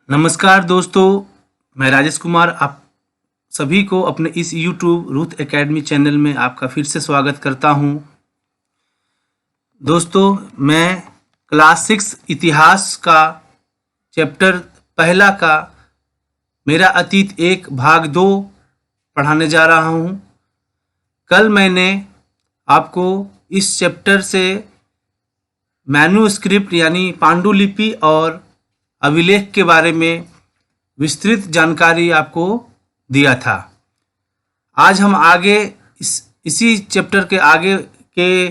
नमस्कार दोस्तों, मैं राजेश कुमार आप सभी को अपने इस YouTube रूथ एकेडमी चैनल में आपका फिर से स्वागत करता हूं। दोस्तों, मैं क्लास 6 इतिहास का चैप्टर पहला का मेरा अतीत 1 भाग 2 पढ़ाने जा रहा हूं। कल मैंने आपको इस चैप्टर से मैन्युस्क्रिप्ट यानी पांडुलिपि और अभिलेख के बारे में विस्तृत जानकारी आपको दिया था। आज हम आगे इसी चैप्टर के आगे के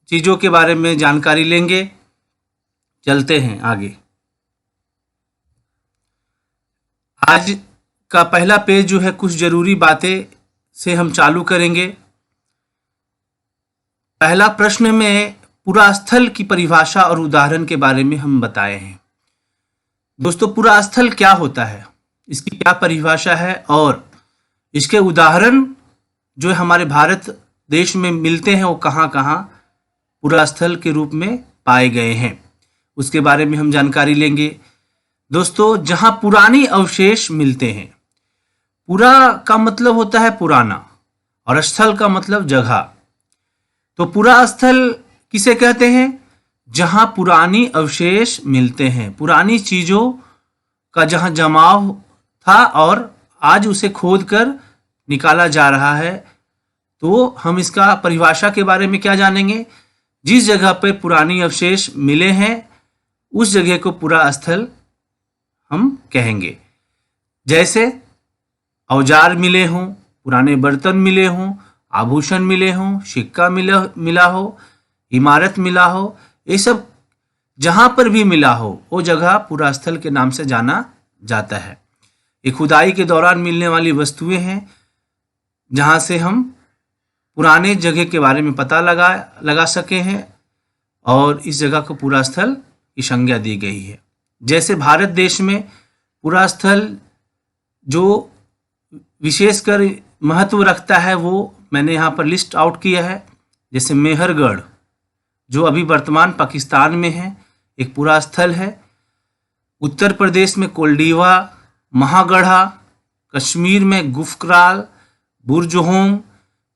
चीज़ों के बारे में जानकारी लेंगे। चलते हैं आगे। आज का पहला पेज जो है कुछ ज़रूरी बातें से हम चालू करेंगे। पहला प्रश्न में पुरास्थल की परिभाषा और उदाहरण के बारे में हम बताए हैं। दोस्तों, पुरास्थल क्या होता है, इसकी क्या परिभाषा है और इसके उदाहरण जो हमारे भारत देश में मिलते हैं वो कहाँ कहाँ पुरास्थल के रूप में पाए गए हैं, उसके बारे में हम जानकारी लेंगे। दोस्तों, जहाँ पुरानी अवशेष मिलते हैं, पुरा का मतलब होता है पुराना और स्थल का मतलब जगह। तो पुरास्थल किसे कहते हैं? जहाँ पुरानी अवशेष मिलते हैं, पुरानी चीज़ों का जहाँ जमाव था और आज उसे खोद कर निकाला जा रहा है। तो हम इसका परिभाषा के बारे में क्या जानेंगे? जिस जगह पर पुरानी अवशेष मिले हैं उस जगह को पुरास्थल हम कहेंगे। जैसे औजार मिले हों, पुराने बर्तन मिले हों, आभूषण मिले हों, सिक्का मिला हो, इमारत मिला हो, ये सब जहाँ पर भी मिला हो वो जगह पुरास्थल के नाम से जाना जाता है। ये खुदाई के दौरान मिलने वाली वस्तुएं हैं जहाँ से हम पुराने जगह के बारे में पता लगा सके हैं और इस जगह को पुरास्थल की संज्ञा दी गई है। जैसे भारत देश में पुरास्थल जो विशेषकर महत्व रखता है वो मैंने यहाँ पर लिस्ट आउट किया है। जैसे मेहरगढ़ जो अभी वर्तमान पाकिस्तान में है, एक पुरास्थल है। उत्तर प्रदेश में कोल्डीवा, महागढ़ा, कश्मीर में गुफक्राल, बुरजहोम,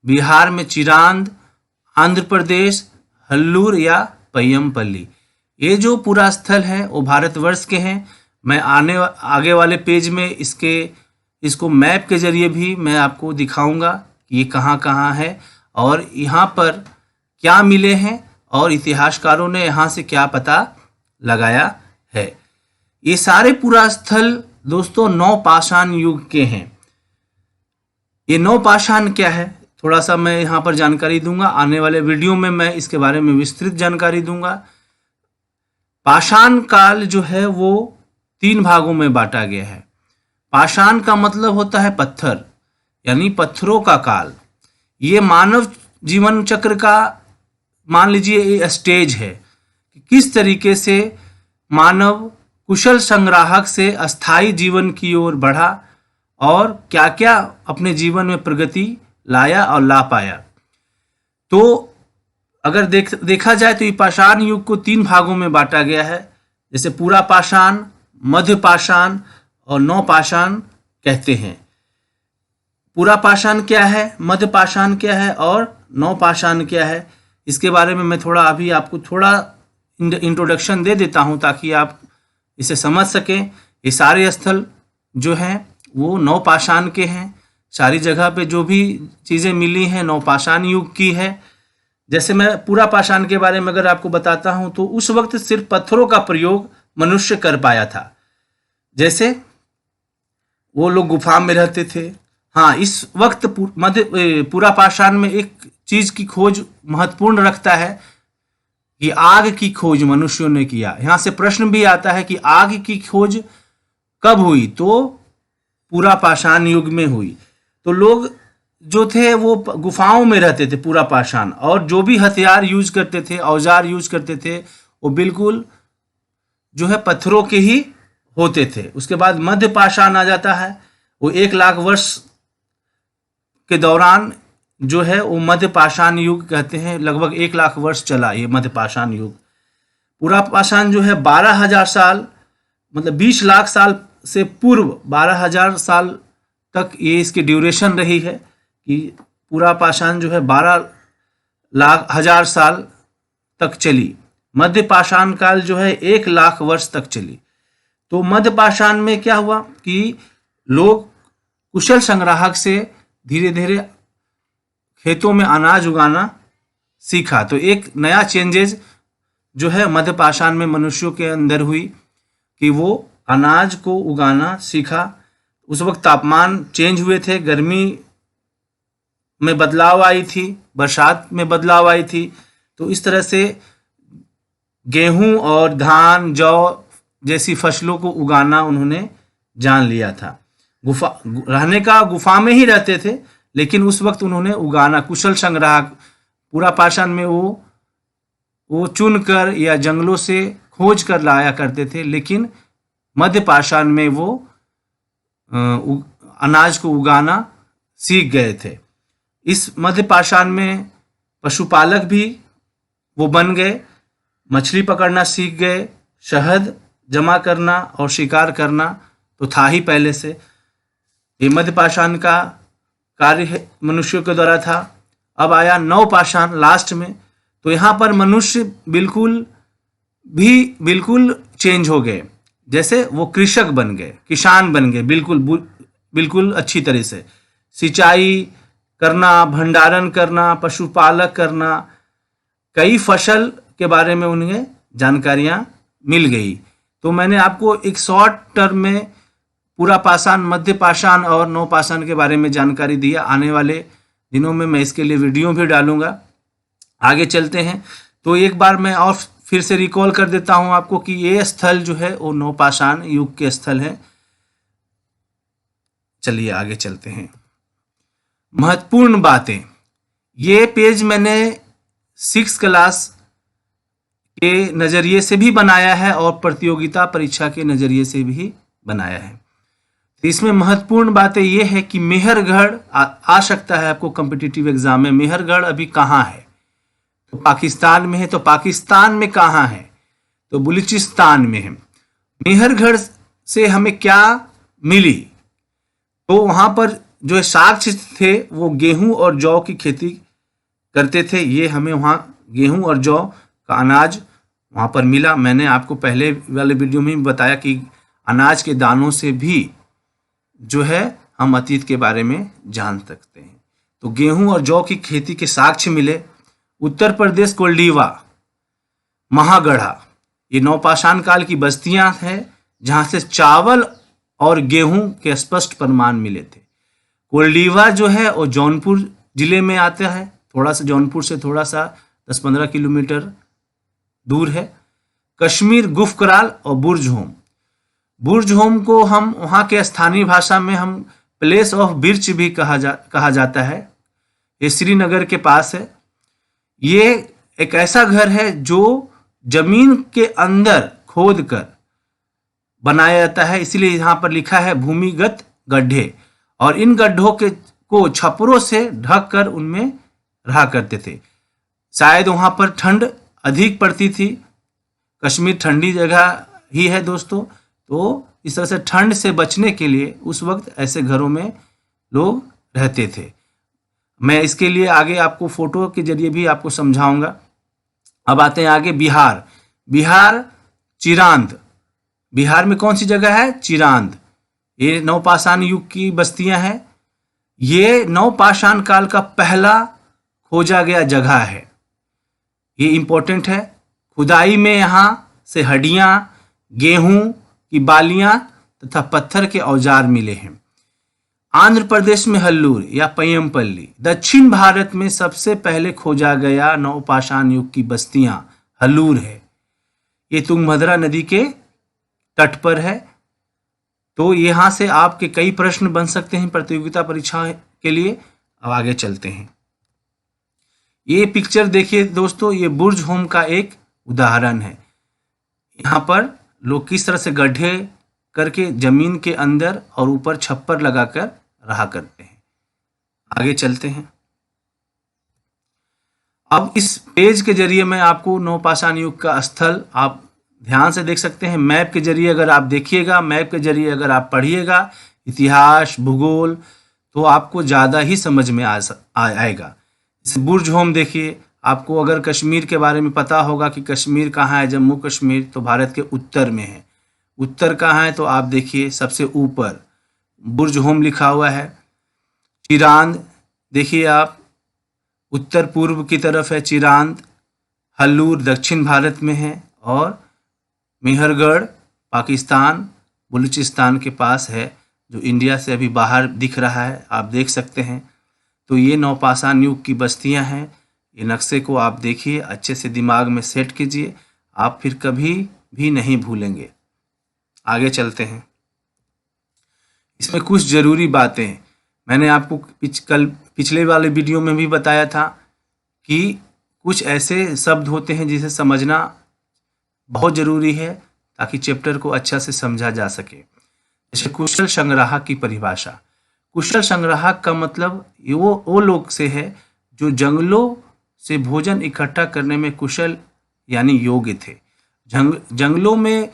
बिहार में चिरांद, आंध्र प्रदेश हल्लूर या पय्यमपल्ली। ये जो पुरास्थल हैं वो भारतवर्ष के हैं। मैं आगे वाले पेज में इसको मैप के जरिए भी मैं आपको दिखाऊंगा कि ये कहाँ कहाँ है और यहाँ पर क्या मिले हैं और इतिहासकारों ने यहाँ से क्या पता लगाया है। ये सारे पुरास्थल दोस्तों नवपाषाण युग के हैं। ये नवपाषाण क्या है थोड़ा सा मैं यहाँ पर जानकारी दूंगा। आने वाले वीडियो में मैं इसके बारे में विस्तृत जानकारी दूंगा। पाषाण काल जो है वो 3 भागों में बांटा गया है। पाषाण का मतलब होता है पत्थर, यानी पत्थरों का काल। ये मानव जीवन चक्र का मान लीजिए ये स्टेज है कि किस तरीके से मानव कुशल संग्राहक से अस्थाई जीवन की ओर बढ़ा और क्या क्या अपने जीवन में प्रगति लाया और ला पाया। तो अगर देखा जाए तो ये पाषाण युग को 3 भागों में बांटा गया है। जैसे पूरा पाषाण, मध्य पाषाण और नवपाषाण कहते हैं। पूरा पाषाण क्या है, मध्य पाषाण क्या है और नवपाषाण क्या है, इसके बारे में मैं अभी आपको थोड़ा इंट्रोडक्शन दे देता हूं ताकि आप इसे समझ सकें। ये सारे स्थल जो हैं वो नवपाषाण के हैं। सारी जगह पे जो भी चीज़ें मिली हैं नवपाषाण युग की है। जैसे मैं पूरा पाषाण के बारे में अगर आपको बताता हूं तो उस वक्त सिर्फ पत्थरों का प्रयोग मनुष्य कर पाया था। जैसे वो लोग गुफा में रहते थे। हाँ, इस वक्त पूरा पाषाण में एक चीज की खोज महत्वपूर्ण रखता है कि आग की खोज मनुष्यों ने किया। यहाँ से प्रश्न भी आता है कि आग की खोज कब हुई? तो पूरा पाषाण युग में हुई। तो लोग जो थे वो गुफाओं में रहते थे पूरा पाषाण, और जो भी हथियार यूज करते थे, औजार यूज करते थे, वो बिल्कुल जो है पत्थरों के ही होते थे। उसके बाद मध्य पाषाण आ जाता है। वो 1 लाख वर्ष के दौरान जो है वो मध्य पाषाण युग कहते हैं। लगभग 1 लाख वर्ष चला ये मध्य पाषाण युग। पूरा पाषाण जो है 12,000 साल मतलब 20 लाख साल से पूर्व 12,000 साल तक ये इसकी ड्यूरेशन रही है कि पूरा पाषाण जो है 12,00,000 साल तक चली। मध्य पाषाण काल जो है 1,00,000 वर्ष तक चली। तो मध्य पाषाण में क्या हुआ कि लोग कुशल संग्राहक से धीरे धीरे खेतों में अनाज उगाना सीखा। तो एक नया चेंजेज जो है मध्य पाषाण में मनुष्यों के अंदर हुई कि वो अनाज को उगाना सीखा। उस वक्त तापमान चेंज हुए थे, गर्मी में बदलाव आई थी, बरसात में बदलाव आई थी। तो इस तरह से गेहूं और धान जौ जैसी फसलों को उगाना उन्होंने जान लिया था। गुफा रहने का गुफा में ही रहते थे, लेकिन उस वक्त उन्होंने उगाना कुशल संग्राहक पूरा पाषाण में वो चुन कर या जंगलों से खोज कर लाया करते थे, लेकिन मध्य पाषाण में वो अनाज को उगाना सीख गए थे। इस मध्य पाषाण में पशुपालक भी वो बन गए, मछली पकड़ना सीख गए, शहद जमा करना और शिकार करना तो था ही पहले से। ये मध्य पाषाण का कार्य मनुष्यों के द्वारा था। अब आया नव पाषाण लास्ट में, तो यहाँ पर मनुष्य बिल्कुल चेंज हो गए। जैसे वो कृषक बन गए, किसान बन गए, बिल्कुल अच्छी तरह से सिंचाई करना, भंडारण करना, पशुपालक करना, कई फसल के बारे में उन्हें जानकारियां मिल गई। तो मैंने आपको एक शॉर्ट टर्म में पूरा पाषाण, मध्य पाषाण और नव पाषाण के बारे में जानकारी दिया। आने वाले दिनों में मैं इसके लिए वीडियो भी डालूंगा। आगे चलते हैं। तो एक बार मैं और फिर से रिकॉल कर देता हूं आपको कि ये स्थल जो है वो नव पाषाण युग के स्थल है। चलिए आगे चलते हैं। महत्वपूर्ण बातें, ये पेज मैंने 6th क्लास के नज़रिए से भी बनाया है और प्रतियोगिता परीक्षा के नज़रिए से भी बनाया है। तो इसमें महत्वपूर्ण बातें ये है कि मेहरगढ़ आ सकता है आपको कॉम्पिटिटिव एग्जाम में। मेहरगढ़ अभी कहाँ है? तो पाकिस्तान में है। तो पाकिस्तान में कहाँ है? तो बलूचिस्तान में है। मेहरगढ़ से हमें क्या मिली? तो वहाँ पर जो साक्ष्य थे वो गेहूं और जौ की खेती करते थे। ये हमें वहाँ गेहूं और जौ का अनाज वहाँ पर मिला। मैंने आपको पहले वाले वीडियो में भी बताया कि अनाज के दानों से भी जो है हम अतीत के बारे में जान सकते हैं। तो गेहूं और जौ की खेती के साक्ष्य मिले। उत्तर प्रदेश कोल्डीवा, महागढ़ा, ये नवपाषाण काल की बस्तियां हैं जहां से चावल और गेहूं के स्पष्ट प्रमाण मिले थे। कोल्डीवा जो है वो जौनपुर जिले में आता है, थोड़ा सा जौनपुर से थोड़ा सा 10-15 किलोमीटर दूर है। कश्मीर गुफकराल और बुर्जहोम, बुर्जहोम को हम वहाँ के स्थानीय भाषा में हम प्लेस ऑफ बिर्च भी कहा जाता है। ये श्रीनगर के पास है। ये एक ऐसा घर है जो जमीन के अंदर खोद कर बनाया जाता है, इसलिए यहाँ पर लिखा है भूमिगत गड्ढे। और इन गड्ढों को छपरों से ढक कर उनमें रहा करते थे। शायद वहाँ पर ठंड अधिक पड़ती थी। कश्मीर ठंडी जगह ही है दोस्तों। तो इस तरह से ठंड से बचने के लिए उस वक्त ऐसे घरों में लोग रहते थे। मैं इसके लिए आगे आपको फोटो के जरिए भी आपको समझाऊंगा। अब आते हैं आगे। बिहार चिरांद, बिहार में कौन सी जगह है? चिरांद। ये नवपाषाण युग की बस्तियां हैं। ये नवपाषाण काल का पहला खोजा गया जगह है। ये इंपॉर्टेंट है। खुदाई में यहाँ से हड्डियां, गेहूं की बालियां तथा पत्थर के औजार मिले हैं। आंध्र प्रदेश में हल्लूर या पय्यमपल्ली, दक्षिण भारत में सबसे पहले खोजा गया नवपाषाण युग की बस्तियां हल्लूर है। ये तुंगभद्रा नदी के तट पर है। तो यहाँ से आपके कई प्रश्न बन सकते हैं प्रतियोगिता परीक्षा के लिए। अब आगे चलते हैं। ये पिक्चर देखिए दोस्तों, ये बुर्जहोम का एक उदाहरण है। यहाँ पर लोग किस तरह से गड्ढे करके जमीन के अंदर और ऊपर छप्पर लगाकर रहा करते हैं। आगे चलते हैं। अब इस पेज के जरिए मैं आपको नवपाषाण युग का स्थल आप ध्यान से देख सकते हैं। मैप के जरिए अगर आप देखिएगा, मैप के जरिए अगर आप पढ़िएगा इतिहास, भूगोल, तो आपको ज़्यादा ही समझ में आएगा। जैसे बुर्ज होम देखिए, आपको अगर कश्मीर के बारे में पता होगा कि कश्मीर कहाँ है, जम्मू कश्मीर तो भारत के उत्तर में है। उत्तर कहाँ है तो आप देखिए सबसे ऊपर बुर्ज होम लिखा हुआ है। चिरांद देखिए आप, उत्तर पूर्व की तरफ है चिरांद। हल्लूर दक्षिण भारत में है और मेहरगढ़ पाकिस्तान बलूचिस्तान के पास है, जो इंडिया से अभी बाहर दिख रहा है, आप देख सकते हैं। तो ये नवपाषाण युग की बस्तियां हैं। ये नक्शे को आप देखिए, अच्छे से दिमाग में सेट कीजिए, आप फिर कभी भी नहीं भूलेंगे। आगे चलते हैं। इसमें कुछ ज़रूरी बातें मैंने आपको कल पिछले वाले वीडियो में भी बताया था कि कुछ ऐसे शब्द होते हैं जिसे समझना बहुत ज़रूरी है ताकि चैप्टर को अच्छा से समझा जा सके। जैसे कुशल संग्राहक की परिभाषा। कुशल संग्राहक का मतलब वो लोग से है जो जंगलों से भोजन इकट्ठा करने में कुशल यानी योग्य थे। जंगलों में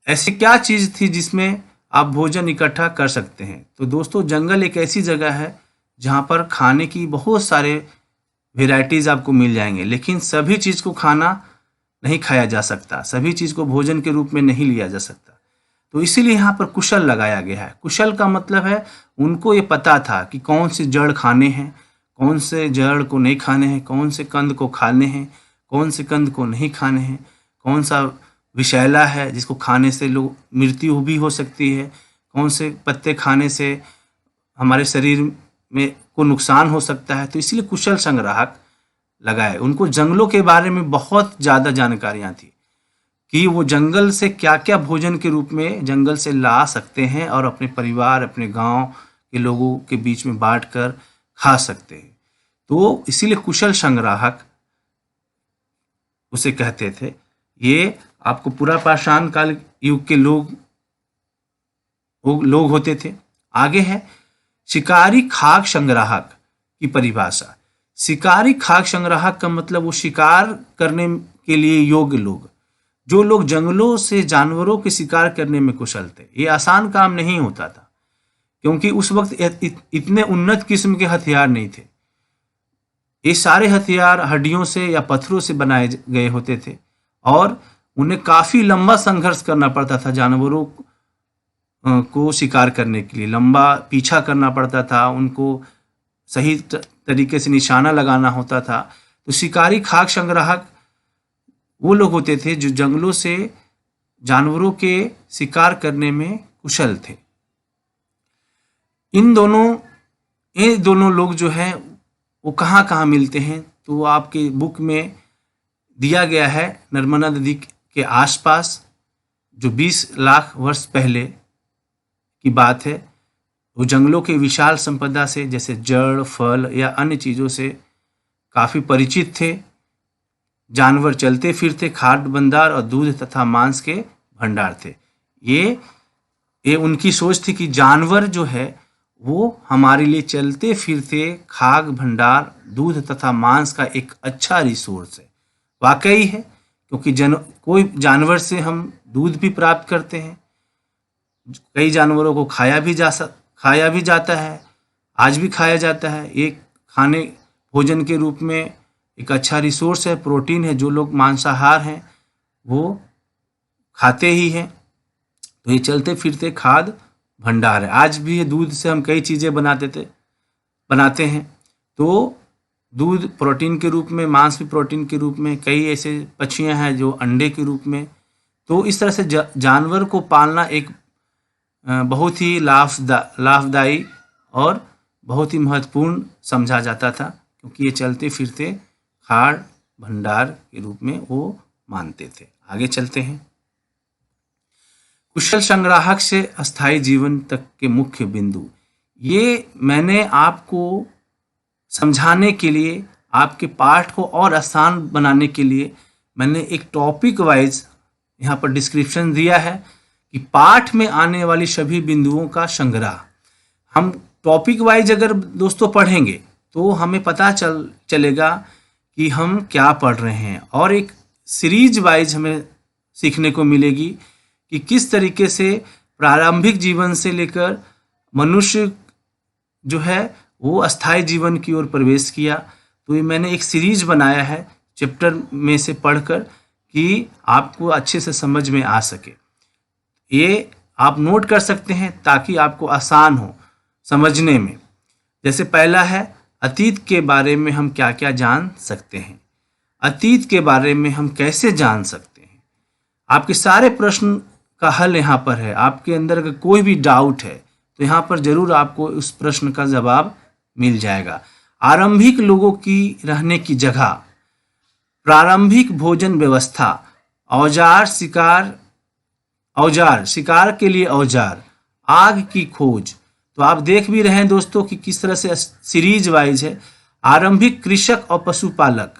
ऐसी क्या चीज़ थी जिसमें आप भोजन इकट्ठा कर सकते हैं? तो दोस्तों, जंगल एक ऐसी जगह है जहाँ पर खाने की बहुत सारे वेराइटीज़ आपको मिल जाएंगे, लेकिन सभी चीज़ को खाना नहीं खाया जा सकता, सभी चीज़ को भोजन के रूप में नहीं लिया जा सकता। तो इसीलिए यहाँ पर कुशल लगाया गया है। कुशल का मतलब है उनको ये पता था कि कौन से जड़ खाने हैं, कौन से जड़ को नहीं खाने हैं, कौन से कंद को खाने हैं, कौन से कंद को नहीं खाने हैं, कौन सा विषैला है जिसको खाने से लोग मृत्यु भी हो सकती है, कौन से पत्ते खाने से हमारे शरीर में को नुकसान हो सकता है। तो इसलिए कुशल संग्राहक लगाए। उनको जंगलों के बारे में बहुत ज़्यादा जानकारियाँ थी कि वो जंगल से क्या क्या भोजन के रूप में जंगल से ला सकते हैं और अपने परिवार, अपने गांव के लोगों के बीच में बांट कर खा सकते हैं। तो इसीलिए कुशल संग्राहक उसे कहते थे। ये आपको पुरापाषाण काल युग के लोग होते थे। आगे है शिकारी खाद्य संग्राहक की परिभाषा। शिकारी खाद्य संग्राहक का मतलब वो शिकार करने के लिए योग्य लोग, जो लोग जंगलों से जानवरों के शिकार करने में कुशल थे। ये आसान काम नहीं होता था क्योंकि उस वक्त इतने उन्नत किस्म के हथियार नहीं थे। ये सारे हथियार हड्डियों से या पत्थरों से बनाए गए होते थे और उन्हें काफ़ी लंबा संघर्ष करना पड़ता था। जानवरों को शिकार करने के लिए लंबा पीछा करना पड़ता था, उनको सही तरीके से निशाना लगाना होता था। तो शिकारी खाद्य संग्राहक वो लोग होते थे जो जंगलों से जानवरों के शिकार करने में कुशल थे। ये दोनों लोग जो हैं वो कहाँ कहाँ मिलते हैं, तो आपके बुक में दिया गया है। नर्मदा नदी के आसपास, जो 20 लाख वर्ष पहले की बात है, वो जंगलों के विशाल संपदा से जैसे जड़, फल या अन्य चीज़ों से काफ़ी परिचित थे। जानवर चलते फिरते खाद्य भंडार और दूध तथा मांस के भंडार थे। ये उनकी सोच थी कि जानवर जो है वो हमारे लिए चलते फिरते खाद्य भंडार, दूध तथा मांस का एक अच्छा रिसोर्स है। वाकई है, क्योंकि कोई जानवर से हम दूध भी प्राप्त करते हैं। कई जानवरों को खाया भी जाता है, आज भी खाया जाता है। एक खाने भोजन के रूप में एक अच्छा रिसोर्स है, प्रोटीन है। जो लोग मांसाहार हैं वो खाते ही हैं। तो ये चलते फिरते खाद्य भंडार है। आज भी ये दूध से हम कई चीज़ें बनाते हैं। तो दूध प्रोटीन के रूप में, मांस भी प्रोटीन के रूप में, कई ऐसे पक्षियां हैं जो अंडे के रूप में। तो इस तरह से जानवर को पालना एक बहुत ही लाभदायी और बहुत ही महत्वपूर्ण समझा जाता था, क्योंकि ये चलते फिरते खाद्य भंडार के रूप में वो मानते थे। आगे चलते हैं। कुशल संग्राहक से अस्थायी जीवन तक के मुख्य बिंदु। ये मैंने आपको समझाने के लिए, आपके पाठ को और आसान बनाने के लिए मैंने एक टॉपिक वाइज यहाँ पर डिस्क्रिप्शन दिया है कि पाठ में आने वाली सभी बिंदुओं का संग्रह। हम टॉपिक वाइज अगर दोस्तों पढ़ेंगे तो हमें पता चलेगा कि हम क्या पढ़ रहे हैं, और एक सीरीज वाइज हमें सीखने को मिलेगी कि किस तरीके से प्रारंभिक जीवन से लेकर मनुष्य जो है वो अस्थायी जीवन की ओर प्रवेश किया। तो ये मैंने एक सीरीज बनाया है चैप्टर में से पढ़कर कि आपको अच्छे से समझ में आ सके। ये आप नोट कर सकते हैं ताकि आपको आसान हो समझने में। जैसे पहला है अतीत के बारे में हम क्या क्या जान सकते हैं। अतीत के बारे में हम कैसे जान सकते हैं। आपके सारे प्रश्न का हल यहाँ पर है। आपके अंदर अगर कोई भी डाउट है तो यहाँ पर जरूर आपको उस प्रश्न का जवाब मिल जाएगा। आरंभिक लोगों की रहने की जगह, प्रारंभिक भोजन व्यवस्था, औजार शिकार के लिए औजार, आग की खोज। तो आप देख भी रहे हैं दोस्तों कि किस तरह से सीरीज वाइज है। आरंभिक कृषक और पशुपालक,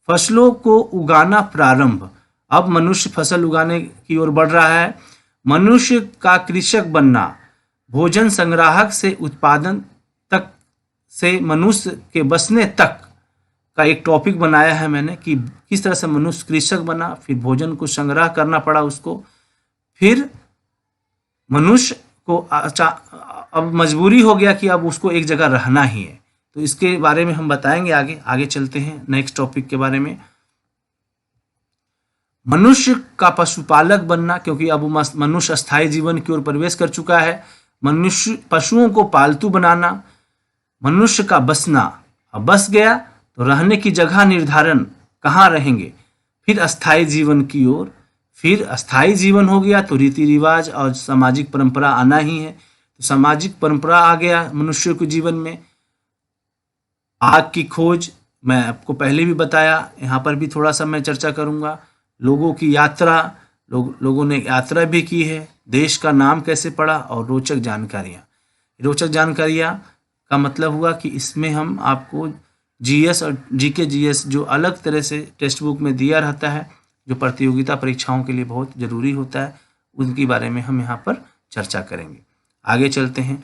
फसलों को उगाना प्रारंभ। अब मनुष्य फसल उगाने की ओर बढ़ रहा है। मनुष्य का कृषक बनना, भोजन संग्राहक से उत्पादन तक से मनुष्य के बसने तक का एक टॉपिक बनाया है मैंने कि किस तरह से मनुष्य कृषक बना, फिर भोजन को संग्रह करना पड़ा उसको, फिर मनुष्य को अब मजबूरी हो गया कि अब उसको एक जगह रहना ही है। तो इसके बारे में हम बताएंगे आगे चलते हैं नेक्स्ट टॉपिक के बारे में। मनुष्य का पशुपालक बनना, क्योंकि अब मनुष्य अस्थायी जीवन की ओर प्रवेश कर चुका है। मनुष्य पशुओं को पालतू बनाना, मनुष्य का बसना, अब बस गया तो रहने की जगह निर्धारण, कहाँ रहेंगे, फिर अस्थायी जीवन की ओर। फिर अस्थायी जीवन हो गया तो रीति रिवाज और सामाजिक परंपरा आना ही है। तो सामाजिक परंपरा आ गया मनुष्य के जीवन में। आग की खोज मैं आपको पहले भी बताया, यहाँ पर भी थोड़ा सा मैं चर्चा करूँगा। लोगों की यात्रा, लोगों ने यात्रा भी की है। देश का नाम कैसे पड़ा और रोचक जानकारियाँ। रोचक जानकारियाँ का मतलब हुआ कि इसमें हम आपको जीएस और जीके जीएस जो अलग तरह से टेक्स्ट बुक में दिया रहता है, जो प्रतियोगिता परीक्षाओं के लिए बहुत ज़रूरी होता है, उनके बारे में हम यहाँ पर चर्चा करेंगे। आगे चलते हैं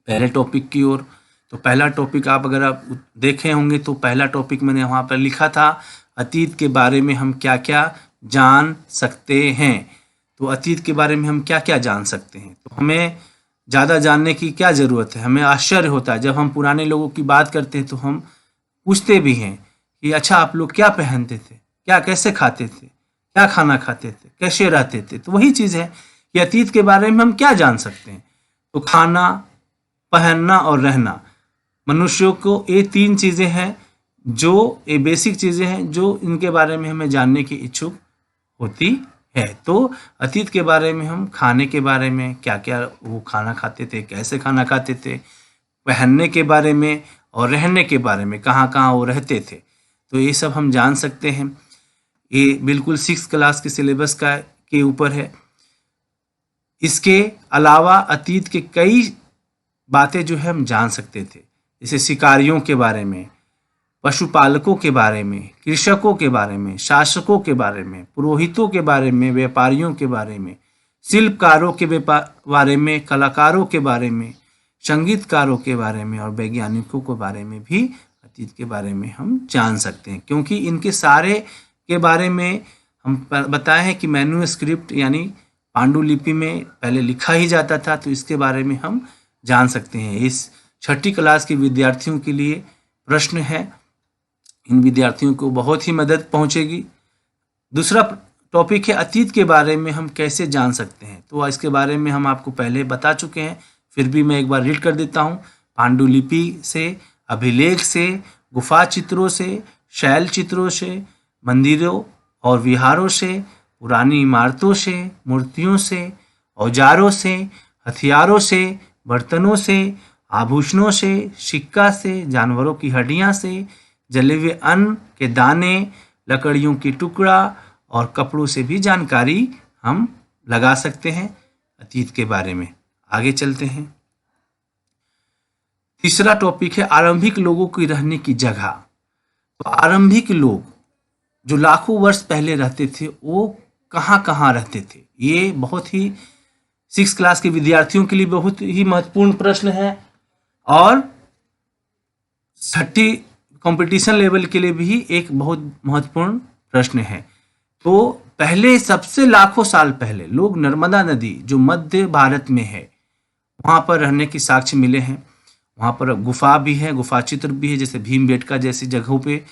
पहले टॉपिक की ओर। तो पहला टॉपिक आप अगर आप देखे होंगे तो पहला टॉपिक मैंने वहाँ पर लिखा था अतीत के बारे में हम क्या क्या जान सकते हैं। तो अतीत के बारे में हम क्या क्या जान सकते हैं, तो हमें ज़्यादा जानने की क्या ज़रूरत है। हमें आश्चर्य होता है जब हम पुराने लोगों की बात करते हैं तो हम पूछते भी हैं कि अच्छा आप लोग क्या पहनते थे, क्या कैसे खाते थे, क्या खाना खाते थे, कैसे रहते थे। तो वही चीज़ है कि अतीत के बारे में हम क्या जान सकते हैं। तो खाना, पहनना और रहना, मनुष्यों को ये तीन चीज़ें हैं जो ये बेसिक चीज़ें हैं जो इनके बारे में हमें जानने की इच्छुक होती है। तो अतीत के बारे में हम खाने के बारे में क्या क्या वो खाना खाते थे, कैसे खाना खाते थे, पहनने के बारे में और रहने के बारे में कहाँ कहाँ वो रहते थे, तो ये सब हम जान सकते हैं। ये बिल्कुल 6th क्लास के सिलेबस के ऊपर है। इसके अलावा अतीत के कई बातें जो है हम जान सकते थे, जैसे शिकारियों के बारे में, पशुपालकों के बारे में, कृषकों के बारे में, शासकों के बारे में, पुरोहितों के बारे में, व्यापारियों के बारे में, शिल्पकारों के बारे में, कलाकारों के बारे में, संगीतकारों के बारे में और वैज्ञानिकों के बारे में भी अतीत के बारे में हम जान सकते हैं। क्योंकि इनके सारे के बारे में हम बताए हैं कि मैन्युस्क्रिप्ट यानी पांडुलिपि में पहले लिखा ही जाता था, तो इसके बारे में हम जान सकते हैं। इस 6ठी क्लास के विद्यार्थियों के लिए प्रश्न है, इन विद्यार्थियों को बहुत ही मदद पहुंचेगी। दूसरा टॉपिक है अतीत के बारे में हम कैसे जान सकते हैं। तो इसके बारे में हम आपको पहले बता चुके हैं, फिर भी मैं एक बार रीड कर देता हूँ। पांडुलिपि से, अभिलेख से, गुफा चित्रों से, शैल चित्रों से, मंदिरों और विहारों से, पुरानी इमारतों से, मूर्तियों से, औजारों से, हथियारों से, बर्तनों से, आभूषणों से, सिक्का से, जानवरों की हड्डियाँ से, जले हुए अन्न के दाने, लकड़ियों की टुकड़ा और कपड़ों से भी जानकारी हम लगा सकते हैं अतीत के बारे में। आगे चलते हैं। तीसरा टॉपिक है आरंभिक लोगों की रहने की जगह। तो आरंभिक लोग जो लाखों वर्ष पहले रहते थे वो कहाँ कहाँ रहते थे, ये बहुत ही 6th क्लास के विद्यार्थियों के लिए बहुत ही महत्वपूर्ण प्रश्न है और 6ठी कंपटीशन लेवल के लिए भी एक बहुत महत्वपूर्ण प्रश्न है। तो पहले सबसे लाखों साल पहले लोग नर्मदा नदी जो मध्य भारत में है वहाँ पर रहने की साक्ष्य मिले हैं। वहाँ पर गुफा भी है, गुफा चित्र भी है, जैसे भीमबेटका जैसी जगहों पे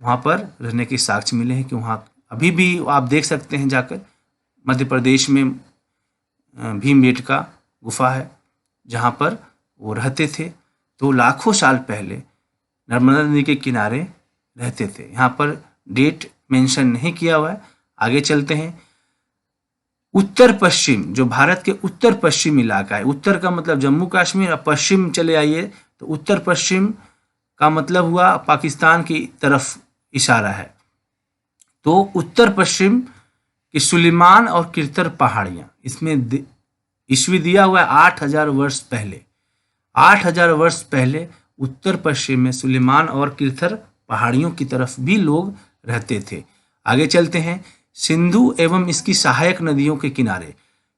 वहाँ पर रहने के साक्ष्य मिले हैं कि वहाँ अभी भी आप देख सकते हैं जाकर। मध्य प्रदेश में भीमबेटका गुफा है जहाँ पर वो रहते थे। तो लाखों साल पहले नर्मदा नदी के किनारे रहते थे। यहाँ पर डेट मेंशन नहीं किया हुआ है। आगे चलते हैं। उत्तर पश्चिम, जो भारत के उत्तर पश्चिम इलाका है, उत्तर का मतलब जम्मू कश्मीर, और पश्चिम चले आइए तो उत्तर पश्चिम का मतलब हुआ पाकिस्तान की तरफ इशारा है। तो उत्तर पश्चिम की सुलेमान और किरतर पहाड़ियाँ, इसमें ईस्वी दिया हुआ है 8000 वर्ष पहले। 8000 वर्ष पहले उत्तर पश्चिम में सुलेमान और किरतर पहाड़ियों की तरफ भी लोग रहते थे। आगे चलते हैं। सिंधु एवं इसकी सहायक नदियों के किनारे,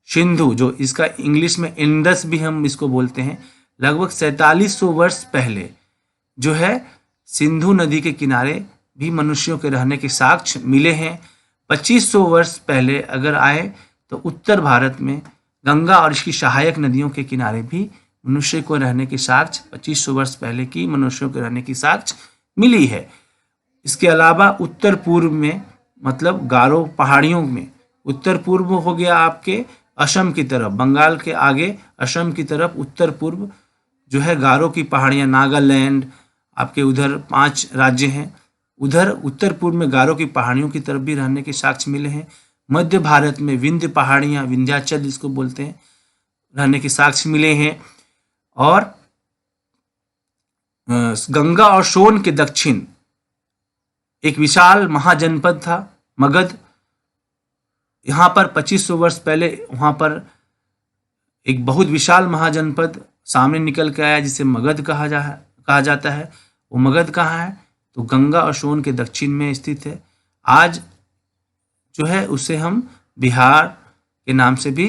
सिंधु जो इसका इंग्लिश में इंडस भी हम इसको बोलते हैं, लगभग 4700 वर्ष पहले जो है सिंधु नदी के किनारे भी मनुष्यों के रहने के साक्ष्य मिले हैं। 2500 वर्ष पहले अगर आए तो उत्तर भारत में गंगा और इसकी सहायक नदियों के किनारे भी मनुष्य को रहने के साक्ष्य 2500 वर्ष पहले की मनुष्यों के रहने की साक्ष्य मिली है। इसके अलावा उत्तर पूर्व में मतलब गारो पहाड़ियों में, उत्तर पूर्व हो गया आपके असम की तरफ, बंगाल के आगे असम की तरफ उत्तर पूर्व जो है गारो की पहाड़ियाँ, नागालैंड आपके उधर 5 राज्य हैं, उधर उत्तर पूर्व में गारो की पहाड़ियों की तरफ भी रहने के साक्ष्य मिले हैं। मध्य भारत में विंध्य पहाड़ियाँ, विंध्याचल जिसको बोलते हैं, रहने के साक्ष्य मिले हैं। और गंगा और सोन के दक्षिण एक विशाल महाजनपद था मगध। यहाँ पर 2500 वर्ष पहले वहाँ पर एक बहुत विशाल महाजनपद सामने निकल के आया जिसे मगध कहा जाता है। वो मगध कहाँ है? तो गंगा और सोन के दक्षिण में स्थित है। आज जो है उसे हम बिहार के नाम से भी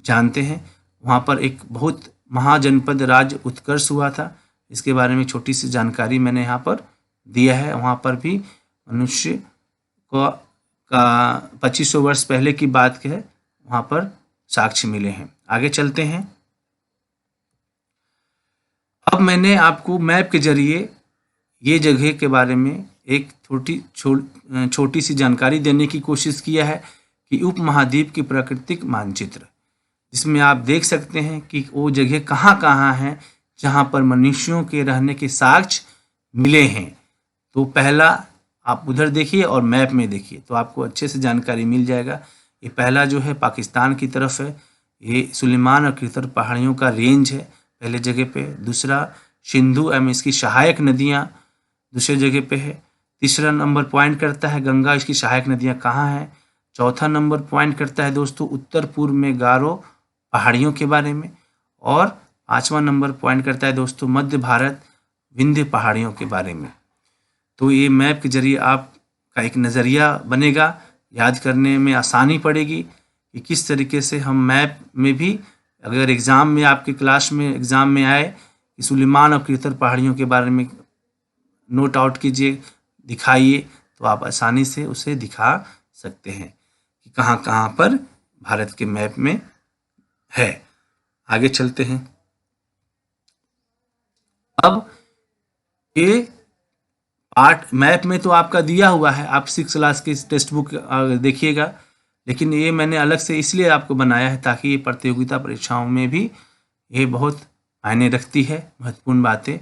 जानते हैं। वहाँ पर एक बहुत महाजनपद राज्य उत्कर्ष हुआ था। इसके बारे में छोटी सी जानकारी मैंने यहाँ पर दिया है। वहाँ पर भी मनुष्य को का 2500 वर्ष पहले की बात के है वहाँ पर साक्ष्य मिले हैं। आगे चलते हैं। अब मैंने आपको मैप के जरिए ये जगह के बारे में एक छोटी सी जानकारी देने की कोशिश किया है कि उपमहाद्वीप की प्राकृतिक मानचित्र, जिसमें आप देख सकते हैं कि वो जगह कहाँ कहाँ हैं जहाँ पर मनुष्यों के रहने के साक्ष्य मिले हैं। तो पहला आप उधर देखिए और मैप में देखिए तो आपको अच्छे से जानकारी मिल जाएगा। ये पहला जो है पाकिस्तान की तरफ है, ये सुलेमान और किरतर पहाड़ियों का रेंज है पहले जगह पे। दूसरा सिंधु एवं इसकी सहायक नदियाँ दूसरे जगह पे है। तीसरा नंबर पॉइंट करता है गंगा, इसकी सहायक नदियाँ कहाँ हैं। चौथा नंबर पॉइंट करता है दोस्तों उत्तर पूर्व में गारो पहाड़ियों के बारे में। और पाँचवा नंबर पॉइंट करता है दोस्तों मध्य भारत विंध्य पहाड़ियों के बारे में। तो ये मैप के जरिए आपका एक नज़रिया बनेगा, याद करने में आसानी पड़ेगी कि किस तरीके से हम मैप में भी अगर एग्ज़ाम में आपके क्लास में एग्ज़ाम में आए कि सुलेमान और किरतर पहाड़ियों के बारे में नोट आउट कीजिए, दिखाइए, तो आप आसानी से उसे दिखा सकते हैं कि कहाँ कहाँ पर भारत के मैप में है। आगे चलते हैं। अब ये पार्ट मैप में तो आपका दिया हुआ है, आप 6 क्लास की टेक्स्ट बुक देखिएगा, लेकिन ये मैंने अलग से इसलिए आपको बनाया है ताकि ये प्रतियोगिता परीक्षाओं में भी ये बहुत मायने रखती है। महत्वपूर्ण बातें,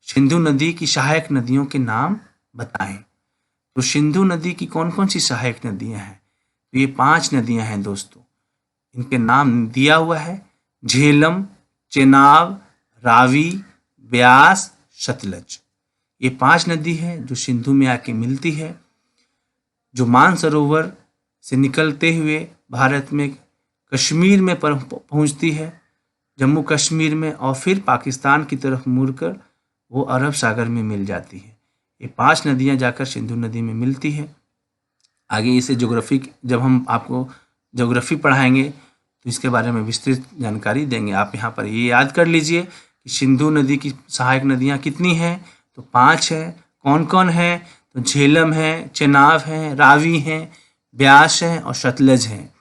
सिंधु नदी की सहायक नदियों के नाम बताएं। तो सिंधु नदी की कौन कौन सी सहायक नदियां हैं? तो ये 5 नदियां हैं दोस्तों, इनके नाम दिया हुआ है। झेलम, चेनाब, रावी, ब्यास, सतलज। ये 5 नदी है जो सिंधु में आके मिलती है, जो मानसरोवर से निकलते हुए भारत में कश्मीर में पहुंचती है, जम्मू कश्मीर में, और फिर पाकिस्तान की तरफ मुड़कर वो अरब सागर में मिल जाती है। ये 5 नदियां जाकर सिंधु नदी में मिलती है। आगे इसे ज्योग्राफी, जब हम आपको ज्योग्राफी पढ़ाएंगे तो इसके बारे में विस्तृत जानकारी देंगे। आप यहाँ पर ये याद कर लीजिए कि सिंधु नदी की सहायक नदियाँ कितनी हैं? तो 5 है। कौन कौन है? तो झेलम है, चेनाब है, रावी हैं, ब्यास है और सतलज है।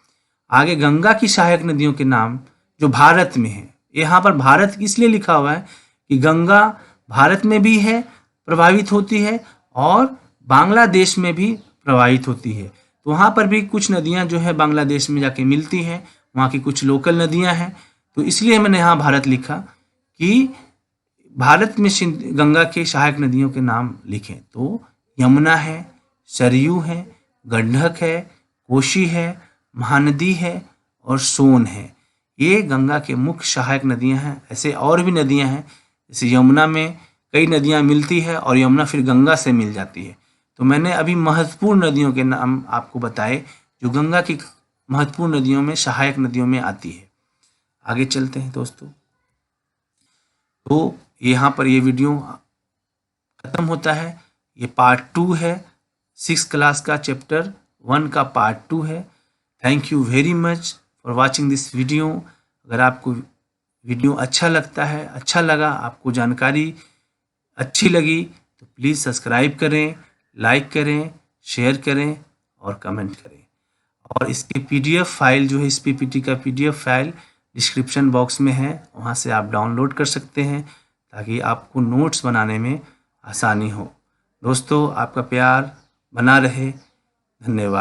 आगे गंगा की सहायक नदियों के नाम जो भारत में है, यहाँ पर भारत इसलिए लिखा हुआ है कि गंगा भारत में भी है, प्रभावित होती है, और बांग्लादेश में भी प्रभावित होती है। तो वहाँ पर भी कुछ नदियाँ जो है बांग्लादेश में जाके मिलती हैं, वहाँ की कुछ लोकल नदियाँ हैं। तो इसलिए मैंने यहाँ भारत लिखा कि भारत में गंगा के सहायक नदियों के नाम लिखें। तो यमुना है, सरयू है, गंडक है, कोशी है, महानदी है और सोन है। ये गंगा के मुख्य सहायक नदियां हैं। ऐसे और भी नदियां हैं, जैसे यमुना में कई नदियां मिलती है और यमुना फिर गंगा से मिल जाती है। तो मैंने अभी महत्वपूर्ण नदियों के नाम आपको बताए जो गंगा की महत्वपूर्ण नदियों में, सहायक नदियों में आती है। आगे चलते हैं दोस्तों। तो यहाँ पर ये वीडियो खत्म होता है। ये पार्ट 2 है, 6th क्लास का चैप्टर 1 का पार्ट 2 है। Thank you very much for watching this video. अगर आपको वीडियो अच्छा लगता है, अच्छा लगा, आपको जानकारी अच्छी लगी, तो प्लीज़ सब्सक्राइब करें, लाइक करें, शेयर करें और कमेंट करें। और इसकी PDF फाइल जो है, इस PPT का PDF फाइल डिस्क्रिप्शन बॉक्स में है, वहाँ से आप डाउनलोड कर सकते हैं ताकि आपको नोट्स बनाने में आसानी हो। दोस्तों, आपका प्यार बना रहे। धन्यवाद।